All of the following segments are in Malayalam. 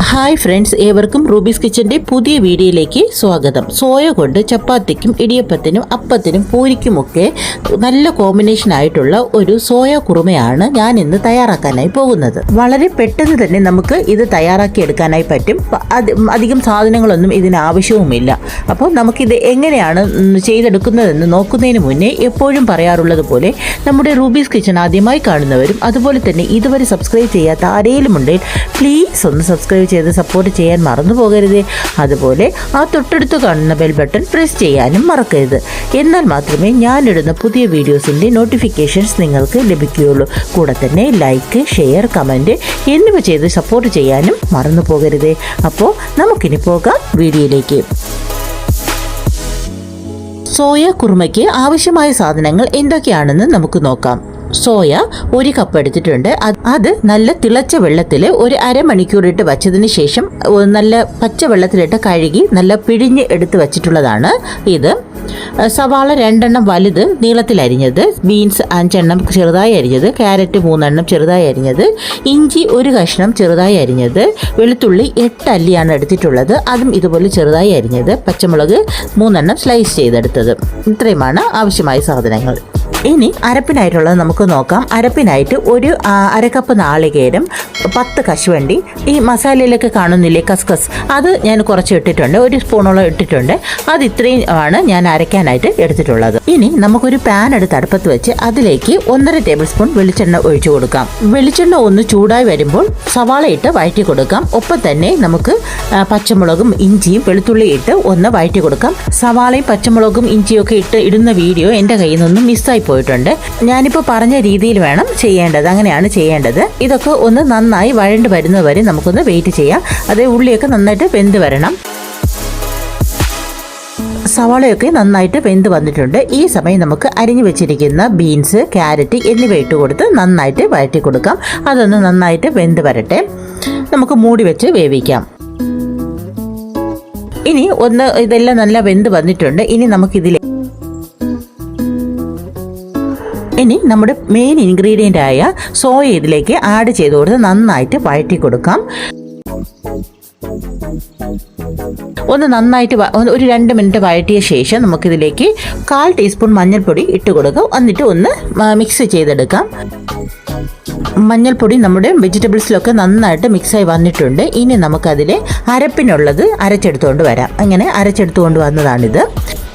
ഹായ് ഫ്രണ്ട്സ്, ഏവർക്കും റൂബീസ് കിച്ചൻ്റെ പുതിയ വീഡിയോയിലേക്ക് സ്വാഗതം. സോയ കൊണ്ട് ചപ്പാത്തിക്കും ഇടിയപ്പത്തിനും അപ്പത്തിനും പൂരിക്കുമൊക്കെ നല്ല കോമ്പിനേഷൻ ആയിട്ടുള്ള ഒരു സോയ കുറുമയാണ് ഞാൻ ഇന്ന് തയ്യാറാക്കാനായി പോകുന്നത്. വളരെ പെട്ടെന്ന് തന്നെ നമുക്ക് ഇത് തയ്യാറാക്കി എടുക്കാനായി പറ്റും. അധികം സാധനങ്ങളൊന്നും ഇതിന് ആവശ്യവുമില്ല. അപ്പോൾ നമുക്കിത് എങ്ങനെയാണ് ചെയ്തെടുക്കുന്നതെന്ന് നോക്കുന്നതിന് മുന്നേ എപ്പോഴും പറയാറുള്ളത് പോലെ നമ്മുടെ റൂബീസ് കിച്ചൺ ആദ്യമായി കാണുന്നവരും അതുപോലെ തന്നെ ഇതുവരെ സബ്സ്ക്രൈബ് ചെയ്യാത്ത ആരെങ്കിലും ഉണ്ടെങ്കിൽ പ്ലീസ് ഒന്ന് സബ്സ്ക്രൈബ് ചെയ്ത് സപ്പോർട്ട് ചെയ്യാൻ മറന്നു പോകരുത്. അതുപോലെ ആ തൊട്ടടുത്ത് കാണുന്ന ബെൽ ബട്ടൺ പ്രസ് ചെയ്യാനും മറക്കരുത്. എന്നാൽ മാത്രമേ ഞാനിടുന്ന പുതിയ വീഡിയോസിൻ്റെ നോട്ടിഫിക്കേഷൻസ് നിങ്ങൾക്ക് ലഭിക്കുകയുള്ളൂ. കൂടെ തന്നെ ലൈക്ക്, ഷെയർ, കമൻറ്റ് എന്നിവ ചെയ്ത് സപ്പോർട്ട് ചെയ്യാനും മറന്നു പോകരുത്. അപ്പോൾ നമുക്കിനി പോകാം വീഡിയോയിലേക്ക്. സോയ കുറുമയ്ക്ക് ആവശ്യമായ സാധനങ്ങൾ എന്തൊക്കെയാണെന്ന് നമുക്ക് നോക്കാം. സോയ 1 കപ്പ് എടുത്തിട്ടുണ്ട്. അത് നല്ല തിളച്ച വെള്ളത്തിൽ ഒരു അരമണിക്കൂറിട്ട് വച്ചതിന് ശേഷം നല്ല പച്ചവെള്ളത്തിലിട്ട് കഴുകി നല്ല പിഴിഞ്ഞ് എടുത്ത് വച്ചിട്ടുള്ളതാണ് ഇത്. സവാള 2 എണ്ണം വലുത് നീളത്തിൽ അരിഞ്ഞത്, ബീൻസ് 5 എണ്ണം ചെറുതായി അരിഞ്ഞത്, ക്യാരറ്റ് 3 എണ്ണം ചെറുതായി അരിഞ്ഞത്, ഇഞ്ചി 1 കഷ്ണം ചെറുതായി അരിഞ്ഞത്, വെളുത്തുള്ളി 8 അല്ലിയാണ് എടുത്തിട്ടുള്ളത്, അതും ഇതുപോലെ ചെറുതായി അരിഞ്ഞത്, പച്ചമുളക് 3 എണ്ണം സ്ലൈസ് ചെയ്തെടുത്തത്. ഇത്രയുമാണ് ആവശ്യമായ സാധനങ്ങൾ. ഇനി അരപ്പിനായിട്ടുള്ളത് നമുക്ക് നോക്കാം. അരപ്പിനായിട്ട് ഒരു 1/2 കപ്പ് നാളികേരം, 10 കശുവണ്ടി, ഈ മസാലയിലൊക്കെ കാണുന്നില്ലേ കസ്കസ്, അത് ഞാൻ കുറച്ച് ഇട്ടിട്ടുണ്ട്, 1 സ്പൂണോളം ഇട്ടിട്ടുണ്ട്. അത് ഇത്രയും ആണ് ഞാൻ അരയ്ക്കാനായിട്ട് എടുത്തിട്ടുള്ളത്. ഇനി നമുക്കൊരു പാൻ എടുത്ത് അടുപ്പത്ത് വെച്ച് അതിലേക്ക് 1.5 ടേബിൾ സ്പൂൺ വെളിച്ചെണ്ണ ഒഴിച്ചു കൊടുക്കാം. വെളിച്ചെണ്ണ ഒന്ന് ചൂടായി വരുമ്പോൾ സവാള ഇട്ട് വഴറ്റി കൊടുക്കാം. ഒപ്പം തന്നെ നമുക്ക് പച്ചമുളകും ഇഞ്ചിയും വെളുത്തുള്ളി ഇട്ട് ഒന്ന് വഴറ്റി കൊടുക്കാം. സവാളയും പച്ചമുളകും ഇഞ്ചിയും ഒക്കെ ഇടുന്ന വീഡിയോ എൻ്റെ കയ്യിൽ നിന്നും മിസ്സായി പോയിട്ടുണ്ട്. ഞാനിപ്പോൾ പറഞ്ഞ രീതിയിൽ വേണം ചെയ്യേണ്ടത്, അങ്ങനെയാണ് ചെയ്യേണ്ടത്. ഇതൊക്കെ ഒന്ന് നന്നായി വഴണ്ട് വരുന്നത് വരെ നമുക്കൊന്ന് വെയിറ്റ് ചെയ്യാം. അതേ ഉള്ളിയൊക്കെ നന്നായിട്ട് വെന്ത് വരണം. സവാളയൊക്കെ നന്നായിട്ട് വെന്ത് വന്നിട്ടുണ്ട്. ഈ സമയം നമുക്ക് അരിഞ്ഞു വെച്ചിരിക്കുന്ന ബീൻസ്, ക്യാരറ്റ് എന്നിവ ഇട്ട് കൊടുത്ത് നന്നായിട്ട് വഴറ്റി കൊടുക്കാം. അതൊന്ന് നന്നായിട്ട് വെന്ത് വരട്ടെ. നമുക്ക് മൂടി വെച്ച് വേവിക്കാം. ഇനി ഇതെല്ലാം നല്ല വെന്ത് വന്നിട്ടുണ്ട്. ഇനി നമ്മുടെ മെയിൻ ഇൻഗ്രീഡിയൻ്റ് ആയ സോയ ഇതിലേക്ക് ആഡ് ചെയ്ത് കൊടുത്ത് നന്നായിട്ട് വഴറ്റി കൊടുക്കാം. ഒന്ന് നന്നായിട്ട് ഒരു 2 മിനിറ്റ് വഴറ്റിയ ശേഷം നമുക്കിതിലേക്ക് 1/4 ടീസ്പൂൺ മഞ്ഞൾപ്പൊടി ഇട്ട് കൊടുക്കാം. എന്നിട്ട് ഒന്ന് മിക്സ് ചെയ്തെടുക്കാം. മഞ്ഞൾപ്പൊടി നമ്മുടെ വെജിറ്റബിൾസിലൊക്കെ നന്നായിട്ട് മിക്സായി വന്നിട്ടുണ്ട്. ഇനി നമുക്കതിൽ അരപ്പിനുള്ളത് അരച്ചെടുത്തുകൊണ്ട് വരാം. അങ്ങനെ അരച്ചെടുത്തുകൊണ്ട് വന്നതാണിത്.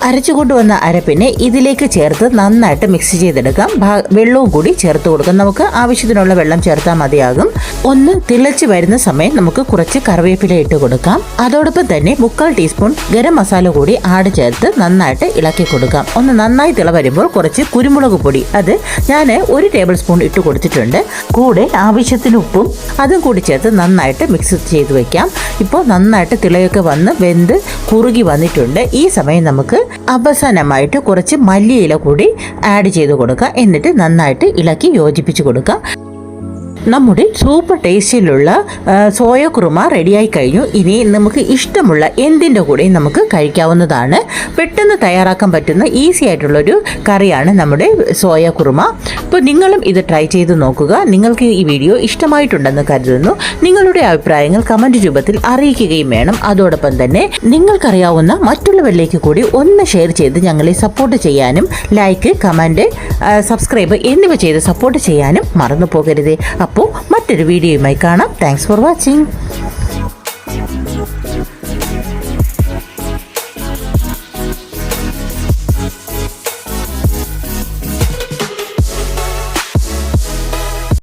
അരച്ചുകൊണ്ട് വന്ന അരപ്പിനെ ഇതിലേക്ക് ചേർത്ത് നന്നായിട്ട് മിക്സ് ചെയ്തെടുക്കാം. വെള്ളവും കൂടി ചേർത്ത് കൊടുക്കാം. നമുക്ക് ആവശ്യത്തിനുള്ള വെള്ളം ചേർത്താൽ മതിയാകും. ഒന്ന് തിളച്ച് വരുന്ന സമയം നമുക്ക് കുറച്ച് കറിവേപ്പില ഇട്ട് കൊടുക്കാം. അതോടൊപ്പം തന്നെ 1/4 ടീസ്പൂൺ ഗരം മസാല കൂടി ആഡ് ചേർത്ത് നന്നായിട്ട് ഇളക്കി കൊടുക്കാം. ഒന്ന് നന്നായി തിള വരുമ്പോൾ കുറച്ച് കുരുമുളക് പൊടി, അത് ഞാൻ 1 ടേബിൾ സ്പൂൺ ഇട്ട് കൊടുത്തിട്ടുണ്ട്. കൂടെ ആവശ്യത്തിന് ഉപ്പും അതും കൂടി ചേർത്ത് നന്നായിട്ട് മിക്സ് ചെയ്ത് വെക്കാം. ഇപ്പോൾ നന്നായിട്ട് തിളയൊക്കെ വന്ന് വെന്ത് കുറുകി വന്നിട്ടുണ്ട്. ഈ സമയം നമുക്ക് അവസാനമായിട്ട് കുറച്ച് മല്ലിയില കൂടി ആഡ് ചെയ്ത് കൊടുക്കുക. എന്നിട്ട് നന്നായിട്ട് ഇളക്കി യോജിപ്പിച്ച് കൊടുക്കുക. നമ്മുടെ സൂപ്പർ ടേസ്റ്റിലുള്ള സോയ കുറുമ റെഡിയായി കഴിഞ്ഞു. ഇനി നമുക്ക് ഇഷ്ടമുള്ള എന്തിൻ്റെ കൂടെയും നമുക്ക് കഴിക്കാവുന്നതാണ്. പെട്ടെന്ന് തയ്യാറാക്കാൻ പറ്റുന്ന ഈസി ആയിട്ടുള്ളൊരു കറിയാണ് നമ്മുടെ സോയ കുറുമ. അപ്പോൾ നിങ്ങളും ഇത് ട്രൈ ചെയ്ത് നോക്കുക. നിങ്ങൾക്ക് ഈ വീഡിയോ ഇഷ്ടമായിട്ടുണ്ടെന്ന് കരുതുന്നു. നിങ്ങളുടെ അഭിപ്രായങ്ങൾ കമൻറ്റ് രൂപത്തിൽ അറിയിക്കുകയും വേണം. അതോടൊപ്പം തന്നെ നിങ്ങൾക്കറിയാവുന്ന മറ്റുള്ളവരിലേക്ക് കൂടി ഒന്ന് ഷെയർ ചെയ്ത് ഞങ്ങളെ സപ്പോർട്ട് ചെയ്യാനും ലൈക്ക്, കമൻറ്റ്, സബ്സ്ക്രൈബ് എന്നിവ ചെയ്ത് സപ്പോർട്ട് ചെയ്യാനും മറന്നു പോകരുത്. അപ്പോൾ മറ്റൊരു വീഡിയോയുമായി കാണാം. Thanks for watching.